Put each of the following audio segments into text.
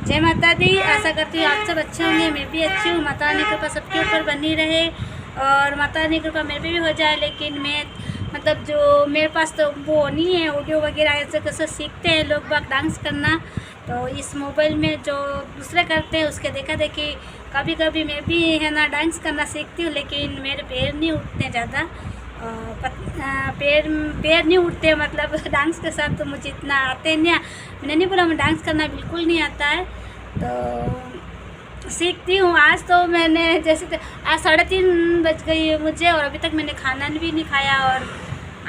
जय माता दी। आशा करती हूँ आप सब अच्छे होंगे, मैं भी अच्छी हूँ। माता रानी की कृपा सबके ऊपर बनी रहे और माता रानी की कृपा मेरे पे भी हो जाए। लेकिन मैं मतलब जो मेरे पास तो वो नहीं है, ऑडियो वगैरह ऐसे कैसे सीखते हैं लोग बाग डांस करना। तो इस मोबाइल में जो दूसरे करते हैं उसके देखा देखी कभी कभी मैं भी है ना डांस करना सीखती हूँ। लेकिन मेरे पैर नहीं उठते ज़्यादा, पैर पैर नहीं उठते मतलब डांस के साथ तो मुझे इतना आते नहीं। मैंने नहीं बोला मैं डांस करना बिल्कुल नहीं आता है, तो सीखती हूँ। आज तो मैंने जैसे आज 3:30 बज गई है मुझे और अभी तक मैंने खाना भी नहीं खाया। और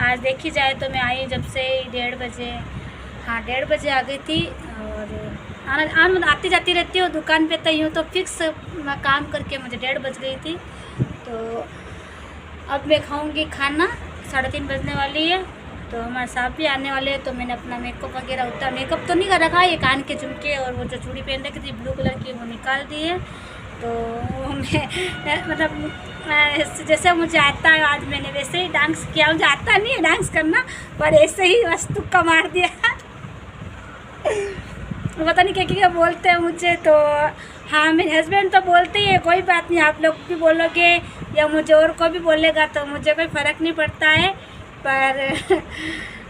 आज देखी जाए तो मैं आई जब से 1:30 बजे, हाँ 1:30 बजे आ गई थी। और आना आती जाती रहती हूँ दुकान पे, तो यूँ तो फिक्स काम करके मुझे 1:30 बज गई थी। तो अब मैं खाऊंगी खाना, 3:30 बजने वाली है। तो हमारे साहब भी आने वाले हैं, तो मैंने अपना मेकअप वगैरह उतना मेकअप तो नहीं कर रखा, ये कान के झुमके और वो जो चूड़ी पहन रखी थी ब्लू कलर की वो निकाल दी है। तो मैं मतलब जैसे मुझे आता है आज मैंने वैसे ही डांस किया। मुझे आता नहीं है डांस करना, पर ऐसे ही बस तुक्का मार दिया पता नहीं क्या बोलते हैं मुझे। तो हाँ मेरे हस्बैंड तो बोलते ही है कोई बात नहीं, आप लोग भी बोलोगे या मुझे और कोई भी बोलेगा तो मुझे कोई फ़र्क नहीं पड़ता है। पर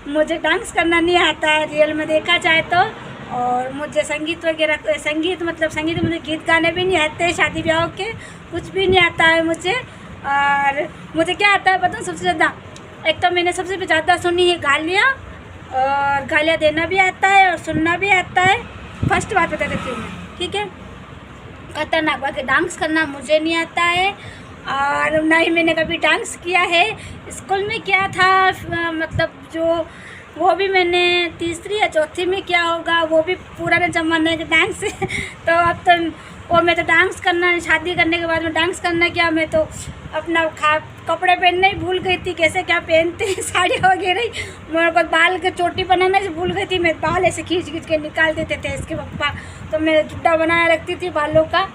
मुझे डांस करना नहीं आता है रियल में देखा जाए तो। और मुझे संगीत वगैरह संगीत मुझे गीत गाने भी नहीं आते, शादी ब्याह के कुछ भी नहीं आता है मुझे। और मुझे क्या आता है पता सबसे ज़्यादा, एक तो मैंने सबसे ज़्यादा सुनी है गालियाँ, और गालियाँ देना भी आता है और सुनना भी आता है। फर्स्ट बात बता देती हूँ मैं, ठीक है। खतरनाक बात है, डांस करना मुझे नहीं आता है और ना ही मैंने कभी डांस किया है। स्कूल में किया था मतलब जो वो भी मैंने तीसरी या चौथी में किया होगा, वो भी पुराने ज़माने के डांस तो अब तो वो मैं तो डांस करना शादी करने के बाद में डांस करना क्या, मैं तो अपना कपड़े पहनना ही भूल गई थी, कैसे क्या पहनते हैं साड़ी वगैरह ही। मेरे को बाल के चोटी बनाना ही भूल गई थी, मैं बाल ऐसे खींच खींच के निकाल देते थे इसके पप्पा, तो मैं जुड्डा बनाया रखती थी बालों का।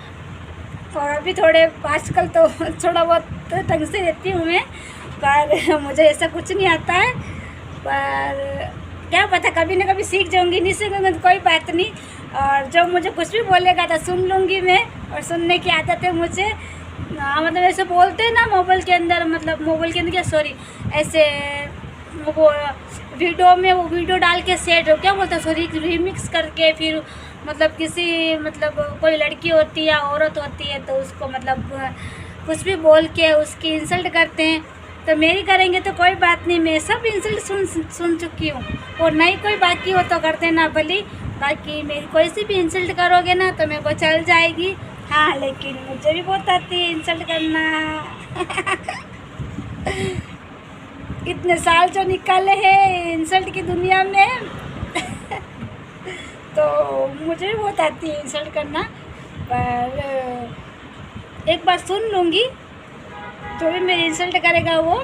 और अभी थोड़े आजकल तो थोड़ा बहुत ढंग से रहती हूँ मैं, पर मुझे ऐसा कुछ नहीं आता है। पर क्या पता कभी ना कभी सीख जाऊँगी, नहीं सीखूँगी तो कोई बात नहीं। और जब मुझे कुछ भी बोलेगा तो सुन लूँगी मैं, और सुनने की आदत है मुझे। मतलब ऐसे बोलते हैं ना मोबाइल के अंदर, मतलब मोबाइल के अंदर क्या सॉरी ऐसे वो वीडियो में वो वीडियो डाल के सेट हो क्या बोलते हैं सॉरी रीमिक्स करके, फिर मतलब किसी मतलब कोई लड़की होती है या औरत होती है तो उसको मतलब कुछ भी बोल के उसकी इंसल्ट करते हैं। तो मेरी करेंगे तो कोई बात नहीं, मैं सब इंसल्ट सुन चुकी हूँ। और नहीं कोई बाकी हो तो कर देना भली, बाकी मेरी कोई सी भी इंसल्ट करोगे ना तो मेरे को चल जाएगी। हाँ लेकिन मुझे भी बहुत आती है इंसल्ट करना इतने साल जो निकाले हैं इंसल्ट की दुनिया में तो मुझे भी बहुत आती है इंसल्ट करना। पर एक बार सुन लूँगी, जो भी मेरी इंसल्ट करेगा वो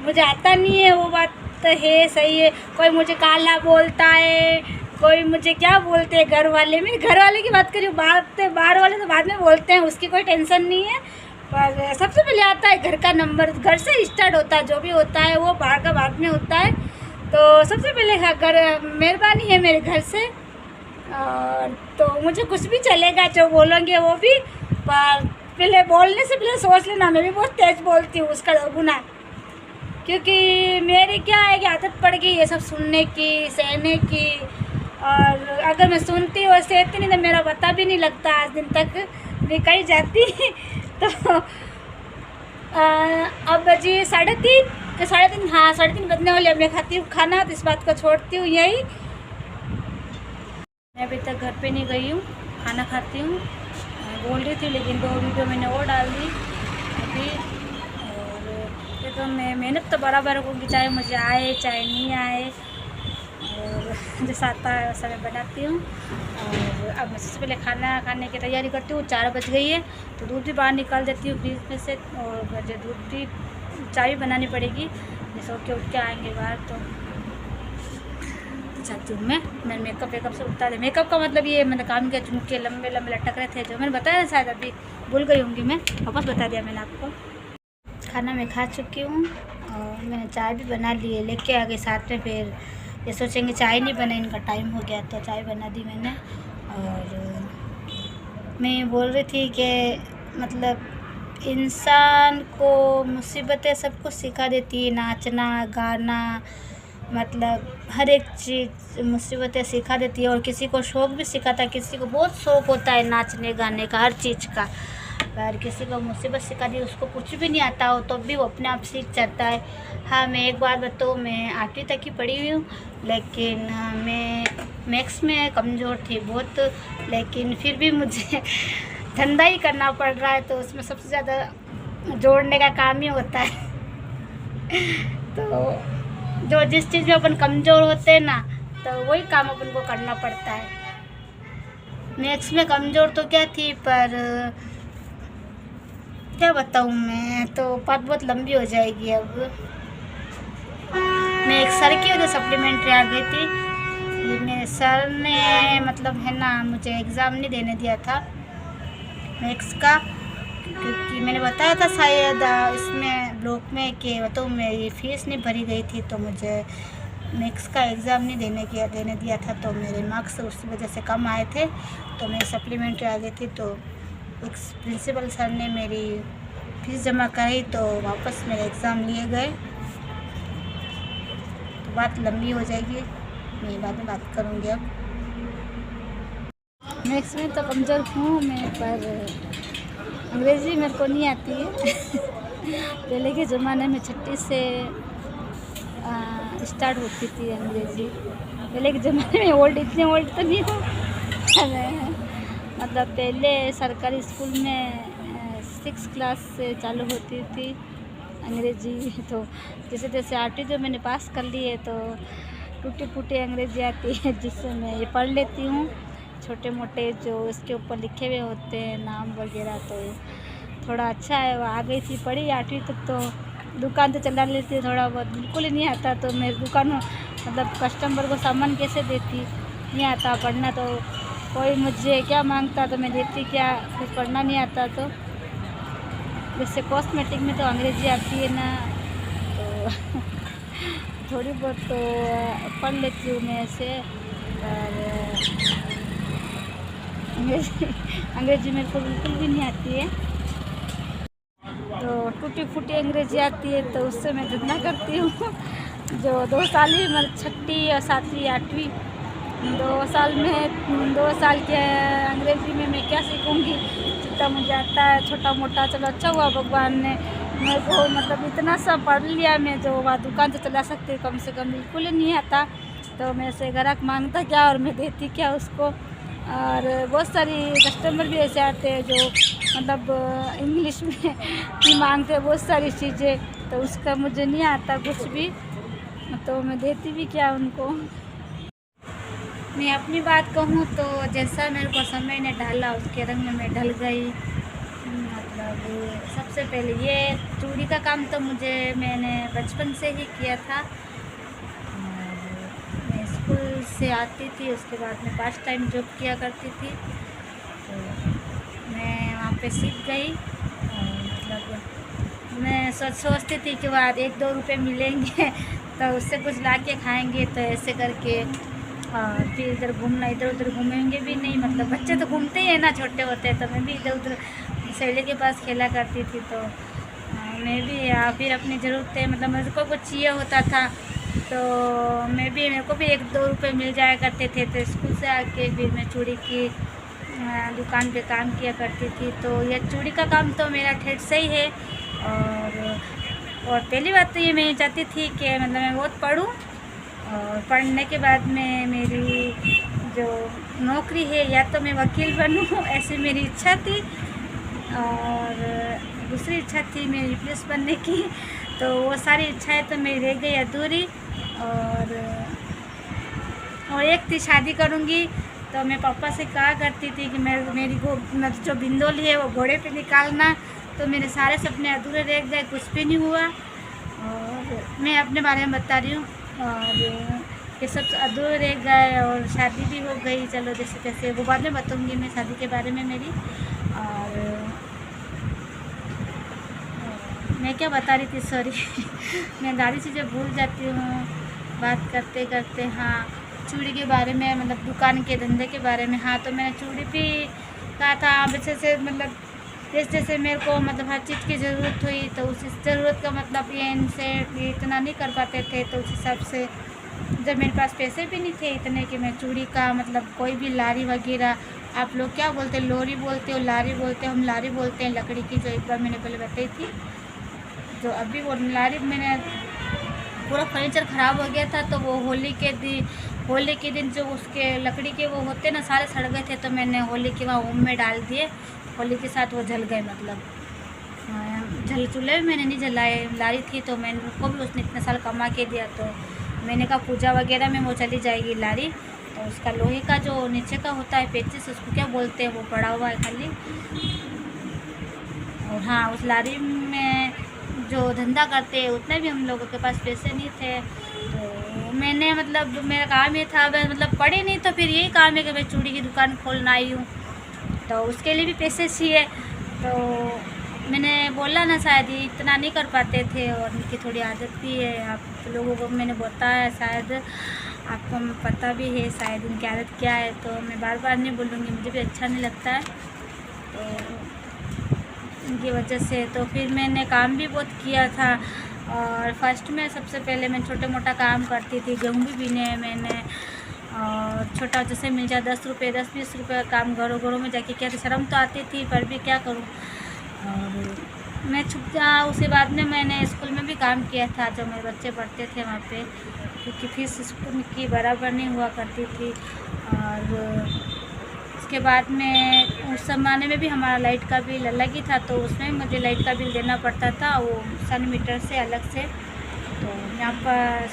मुझे आता नहीं है, वो बात तो है सही है। कोई मुझे काला बोलता है, कोई मुझे क्या बोलते हैं घर वाले, मैं घर वाले की बात करी, बाहर वाले तो बाद में बोलते हैं, उसकी कोई टेंशन नहीं है। पर सबसे पहले आता है घर का नंबर, घर से स्टार्ट होता है, जो भी होता है वो बाहर का बाद में होता है। तो सबसे पहले घर मेहरबानी है मेरे घर से। और तो मुझे कुछ भी चलेगा जो बोलोगे वो भी, पर पहले बोलने से पहले सोच लेना, मैं भी बहुत तेज़ बोलती हूँ उसका गुना, क्योंकि मेरी क्या है कि आदत पड़ गई ये सब सुनने की सहने की। और अगर मैं सुनती और सहती नहीं तो मेरा पता भी नहीं लगता, आज दिन तक निकल जाती तो अब बजी 3:30 हाँ 3:30 बजने वाले। अब मैं खाती हूँ खाना, तो इस बात को छोड़ती हूँ यही। मैं अभी तक घर पे नहीं गई हूँ, खाना खाती हूँ बोल रही थी, लेकिन 2 वीडियो मैंने और डाल दी अभी। और ये तो मैं मेहनत तो बराबर होगी, चाहे मुझे आए चाहे नहीं आए, और जैसा आता है वैसा मैं बनाती हूँ। और अब मैं सबसे पहले खाना खाने की तैयारी करती हूँ। 4 बज गई है तो दूध भी बाहर निकाल देती हूँ फ्रिज में से, और मुझे दूध भी चाय भी बनानी पड़ेगी, जैसे सो के उठ के आएंगे बाहर। तो चाहती हूँ मैं मेकअप से उतार दे। मेकअप का मतलब ये मतलब काम के झुमके लंबे लंबे लटक रहे थे जो मैंने बताया ना, शायद अभी भूल गई होंगी, मैं वापस बता दिया मैंने आपको। खाना मैं खा चुकी हूँ और मैंने चाय भी बना ली है, लेके आ गई साथ में। फिर ये सोचेंगे चाय नहीं बनाई, इनका टाइम हो गया, तो चाय बना दी मैंने। और मैं बोल रही थी कि मतलब इंसान को मुसीबतें सब कुछ सिखा देती है, नाचना गाना, मतलब हर एक चीज़ मुसीबतें सिखा देती है। और किसी को शौक़ भी सिखाता है, किसी को बहुत शौक़ होता है नाचने गाने का, हर चीज़ का। पर किसी को मुसीबत सिखा दी, उसको कुछ भी नहीं आता हो तो भी वो अपने आप सीख जाता है। हाँ, मैं एक बात बताऊँ, मैं 8वीं तक ही पढ़ी हुई हूँ, लेकिन मैं मैथ्स में कमज़ोर थी बहुत। लेकिन फिर भी मुझे धंधा ही करना पड़ रहा है, तो उसमें सबसे ज़्यादा जोड़ने का काम ही होता है। तो जो जिस चीज़ में अपन कमज़ोर होते हैं ना, तो वही काम अपन को करना पड़ता है। मैथ्स में कमज़ोर तो क्या थी, पर क्या बताऊँ, मैं तो बात बहुत लंबी हो जाएगी। अब मैं एक सर की वजह सप्लीमेंट्री आ गई थी। ये मेरे सर ने मतलब है ना, मुझे एग्ज़ाम नहीं देने दिया था मैथ्स का, क्योंकि मैंने बताया था शायद इसमें ब्लॉक में कि तो मेरी फ़ीस नहीं भरी गई थी, तो मुझे मैथ्स का एग्ज़ाम नहीं देने दिया था। तो मेरे मार्क्स उस वजह से कम आए थे, तो मैं सप्लीमेंट्री आ गई थी। तो एक प्रिंसिपल सर ने मेरी फ़ीस जमा कराई, तो वापस मेरे एग्ज़ाम लिए गए। तो बात लंबी हो जाएगी, मैं बाद में बात करूँगी। अब मैथ्स में तो कमज़ोर हूँ मैं, पर अंग्रेज़ी मेरे को नहीं आती है। पहले के ज़माने में छठी से स्टार्ट होती थी अंग्रेज़ी। पहले के ज़माने में इतने ओल्ड तो नहीं हूँ। मतलब पहले सरकारी स्कूल में 6 क्लास से चालू होती थी अंग्रेज़ी। तो जैसे जैसे 8वीं जो मैंने पास कर ली है, तो टूटी फूटी अंग्रेज़ी आती है, जिससे मैं ये पढ़ लेती हूँ। छोटे मोटे जो इसके ऊपर लिखे हुए होते हैं नाम वगैरह, तो थोड़ा अच्छा है। वो आ गई थी, पढ़ी 8वीं तक। तो दुकान तो चला लेती, थोड़ा बहुत बिल्कुल ही नहीं आता। तो मैं दुकान में मतलब कस्टमर को सामान कैसे देती, नहीं आता पढ़ना। तो कोई मुझे क्या मांगता तो मैं देती क्या, कुछ पढ़ना नहीं आता। तो जैसे कॉस्मेटिक में तो अंग्रेज़ी आती है ना, तो थोड़ी बहुत तो पढ़ लेती हूँ मैं ऐसे। और अंग्रेज़ी मेरे को बिल्कुल भी नहीं आती है। तो टूटी फूटी अंग्रेज़ी आती है, तो उससे मैं जितना करती हूँ। जो 2 साल ही, मतलब छठी और 7वीं 8वीं 2 साल में 2 साल के अंग्रेज़ी में मैं क्या सीखूँगी, जितना मुझे आता है छोटा मोटा। चलो अच्छा हुआ भगवान ने मेरे को मतलब इतना सा पढ़ लिया मैं, जो वहाँ दुकान तो चला सकती हूँ कम से कम। बिल्कुल ही नहीं आता, तो मैं से ग्राहक मांगता क्या और मैं देती क्या उसको। और बहुत सारी कस्टमर भी ऐसे आते हैं जो मतलब इंग्लिश में ही मांगते हैं बहुत सारी चीज़ें, तो उसका मुझे नहीं आता कुछ भी, तो मैं देती भी क्या उनको। मैं अपनी बात कहूँ तो जैसा मेरे को समय ने ढाला, उसके रंग में मैं ढल गई। मतलब सबसे पहले ये चूड़ी का काम तो मैंने बचपन से ही किया था। मैं स्कूल से आती थी, उसके बाद मैं पार्ट टाइम जॉब किया करती थी, तो मैं वहाँ पे सीख गई। मतलब मैं सोचती थी कि वहाँ 1-2 रुपये मिलेंगे तो उससे कुछ ला के खाएँगे, तो ऐसे करके फिर इधर घूमना, इधर उधर घूमेंगे भी नहीं। मतलब बच्चे तो घूमते ही हैं ना, छोटे होते हैं। तो मैं भी इधर उधर सहेली के पास खेला करती थी। तो मैं भी फिर अपनी ज़रूरतें, मतलब मेरे को कुछ चाहिए होता था, तो मेरे को भी 1-2 रुपये मिल जाया करते थे। तो स्कूल से आके फिर मैं चूड़ी की दुकान पे काम किया करती थी। तो यह चूड़ी का काम तो मेरा ठेठ से ही है। और पहली बात तो ये मैं चाहती थी कि मतलब मैं बहुत पढूं, और पढ़ने के बाद में मेरी जो नौकरी है, या तो मैं वकील बनूं, ऐसी मेरी इच्छा थी। और दूसरी इच्छा थी मेरी पुलिस बनने की। तो वो सारी इच्छाएं तो मेरी रह गई अधूरी। और एक थी, शादी करूंगी। तो मैं पापा से कहा करती थी कि मेरी जो बिंदोली है वो घोड़े पे निकालना। तो मेरे सारे सपने अधूरे रह गए, कुछ भी नहीं हुआ। और मैं अपने बारे में बता रही हूँ, और ये सब अधूरे रह गए, और शादी भी हो गई। चलो जैसे तैसे, वो बाद में बताऊँगी मैं शादी के बारे में मेरी। और मैं क्या बता रही थी, सॉरी मैं सारी चीज़ें भूल जाती हूँ बात करते करते। हाँ, चूड़ी के बारे में, मतलब दुकान के धंधे के बारे में। हाँ, तो मैंने चूड़ी भी कहा था वैसे से मतलब जैसे जैसे मेरे को मतलब हर चीज़ की ज़रूरत हुई तो उस ज़रूरत का मतलब ये इनसे ये इतना नहीं कर पाते थे, तो उस हिसाब से जब मेरे पास पैसे भी नहीं थे इतने कि मैं चूड़ी का मतलब कोई भी लारी वगैरह, आप लोग क्या बोलते हैं, लोरी बोलते हो लारी बोलते हो, हम लारी बोलते हैं लकड़ी की, जो एक बार मैंने पहले बताई थी। तो अभी वो लारी मैंने पूरा फर्नीचर ख़राब हो गया था, तो वो होली के दिन जो उसके लकड़ी के वो होते ना सारे सड़ गए थे, तो मैंने होली के वहाँ ओम में डाल दिए, होली के साथ वो जल गए। मतलब चूल्हे में मैंने नहीं जलाए, लारी थी तो मैंने उसको भी उसने इतने साल कमा के दिया, तो मैंने कहा पूजा वगैरह में वो चली जाएगी लारी। तो उसका लोहे का जो नीचे का होता है पेचिस, उसको क्या बोलते हैं, वो पड़ा हुआ है खाली। और हाँ, उस लारी में जो धंधा करते हैं उतने भी हम लोगों के पास पैसे नहीं थे, तो मैंने मतलब जो मेरा काम ये था, मैं मतलब पढ़ी नहीं तो फिर यही काम है कि मैं चूड़ी की दुकान खोलना आई हूँ, तो उसके लिए भी पैसे चाहिए। तो मैंने बोला ना, शायद ये इतना नहीं कर पाते थे और उनकी थोड़ी आदत भी है, आप लोगों को मैंने बताया, शायद आपको पता भी है शायद उनकी आदत क्या है, तो मैं बार बार नहीं बोलूँगी, मुझे भी अच्छा नहीं लगता है। तो इनकी वजह से तो फिर मैंने काम भी बहुत किया था, और फर्स्ट में सबसे पहले मैं छोटे मोटा काम करती थी, गेहूँ भी बीने मैंने, और छोटा जैसे मिल जाए 10 रुपये 10-20 रुपये का काम घरों घरों में जाके किया, तो शर्म तो आती थी पर भी क्या करूँ, और मैं छुप जा। उसके बाद में मैंने स्कूल में भी काम किया था, जो मेरे बच्चे पढ़ते थे वहाँ पे, क्योंकि फीस स्कूल की बराबर नहीं हुआ करती थी। और उसके बाद में उस ज़माने में भी हमारा लाइट का बिल अलग ही था, तो उसमें मुझे लाइट का बिल देना पड़ता था, वो सन मीटर से अलग से। तो यहाँ पर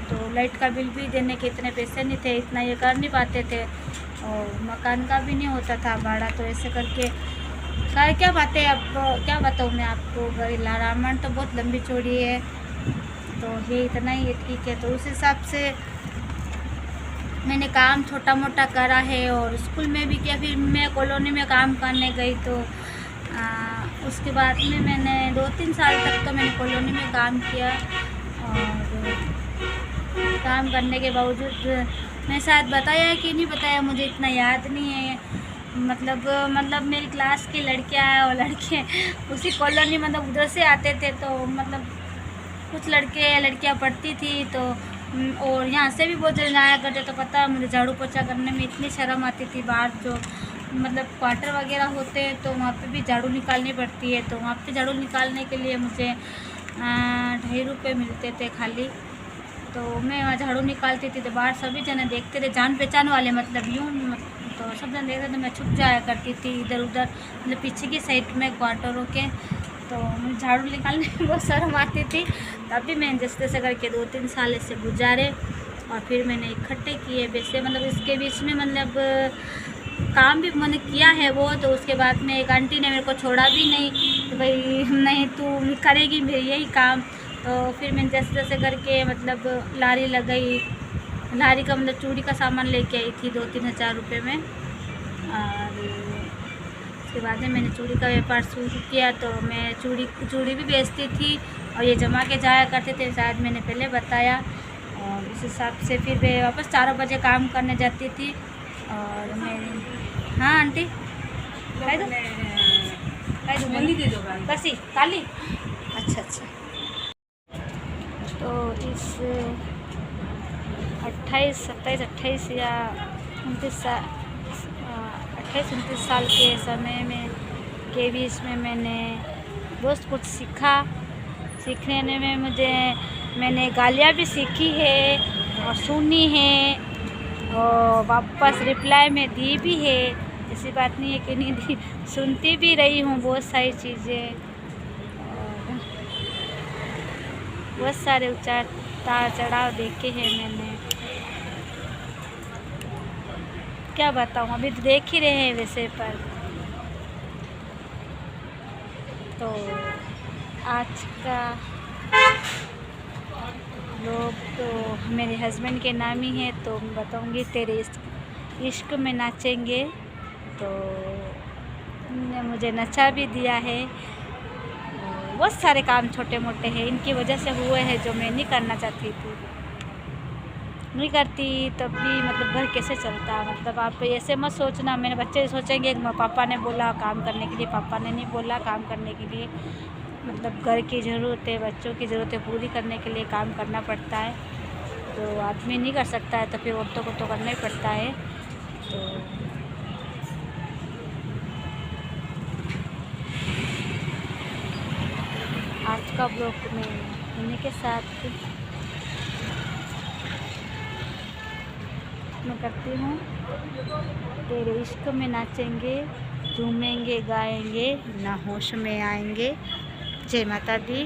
तो लाइट का बिल भी देने के इतने पैसे नहीं थे, इतना ये कर नहीं पाते थे, और मकान का भी नहीं होता था भाड़ा, तो ऐसे करके क्या बातें, अब क्या बताऊँ मैं आपको, रामायण तो बहुत लंबी चौड़ी है, तो ये इतना ही है, ठीक है। तो उस हिसाब से मैंने काम छोटा मोटा करा है, और स्कूल में भी किया, फिर मैं कॉलोनी में काम करने गई, तो उसके बाद में मैंने 2-3 साल तक तो मैंने कॉलोनी में काम किया, और काम करने के बावजूद मैं शायद बताया है कि नहीं बताया, मुझे इतना याद नहीं है। मतलब मेरी क्लास की लड़कियां और लड़के उसी कॉलोनी मतलब उधर से आते थे, तो मतलब कुछ लड़के लड़कियां पढ़ती थी, तो और यहाँ से भी बहुत जन आया करते, तो पता मुझे झाड़ू पोछा करने में इतनी शर्म आती थी। बाहर जो मतलब क्वार्टर वगैरह होते हैं तो वहाँ पे भी झाड़ू निकालनी पड़ती है, तो वहाँ पे झाड़ू निकालने के लिए मुझे 2.5 रुपये मिलते थे खाली, तो मैं वहाँ झाड़ू निकालती थी, तो बाहर सभी जने देखते थे, जान पहचान वाले मतलब यूँ, तो सब जन देखते थे, मैं छुप जाया करती थी इधर उधर, मतलब पीछे की साइड में क्वार्टरों के, तो मुझे झाड़ू निकालने में बहुत शर्म आती थी। तभी मैंने जैसे तैसे करके 2-3 साल ऐसे गुजारे, और फिर मैंने इकट्ठे किए वैसे, मतलब इसके बीच में मतलब काम भी मैंने किया है वो। तो उसके बाद में एक आंटी ने मेरे को छोड़ा भी नहीं, तो भाई नहीं तू करेगी मेरी यही काम, तो फिर मैंने जैसे जैसे करके मतलब लारी लगाई, लारी का मतलब चूड़ी का सामान लेके आई थी 2-3 हज़ार रुपये में, और उसके बाद में मैंने चूड़ी का व्यापार शुरू किया, तो मैं चूड़ी भी बेचती थी, और ये जमा के जाया करते थे, शायद मैंने पहले बताया। और उस हिसाब से फिर मैं वापस 4 बजे काम करने जाती थी, और मेरी हाँ आंटी बसी काली, अच्छा। तो इस 28 या 29 साल के समय में के बीच में मैंने बहुत कुछ सीखने में मैंने गालियाँ भी सीखी है और सुनी है, और वापस रिप्लाई में दी भी है, ऐसी बात नहीं है कि नहीं दी, सुनती भी रही हूँ बहुत सारी चीज़ें, और बहुत सारे उतार चढ़ाव देखे हैं मैंने, क्या बताऊँ, अभी तो देख ही रहे हैं वैसे। पर तो आज का लोग तो मेरे हस्बैंड के नाम ही है, तो मैं बताऊँगी तेरे इश्क में नाचेंगे, तो उन्होंने मुझे नचा भी दिया है। बहुत सारे काम छोटे मोटे हैं, इनकी वजह से हुए हैं जो मैं नहीं करना चाहती थी। नहीं करती तब भी मतलब घर कैसे चलता। मतलब आप ऐसे मत सोचना, मेरे बच्चे सोचेंगे कि पापा ने बोला काम करने के लिए, पापा ने नहीं बोला काम करने के लिए। मतलब घर की ज़रूरतें, बच्चों की ज़रूरतें पूरी करने के लिए काम करना पड़ता है। तो आदमी नहीं कर सकता है तो फिर औरतों को तो करना ही पड़ता है। तो आज का ब्लॉग में इन्हीं के साथ मैं करती हूँ। तेरे इश्क में नाचेंगे, झूमेंगे, गाएंगे, ना होश में आएंगे। जय माता दी।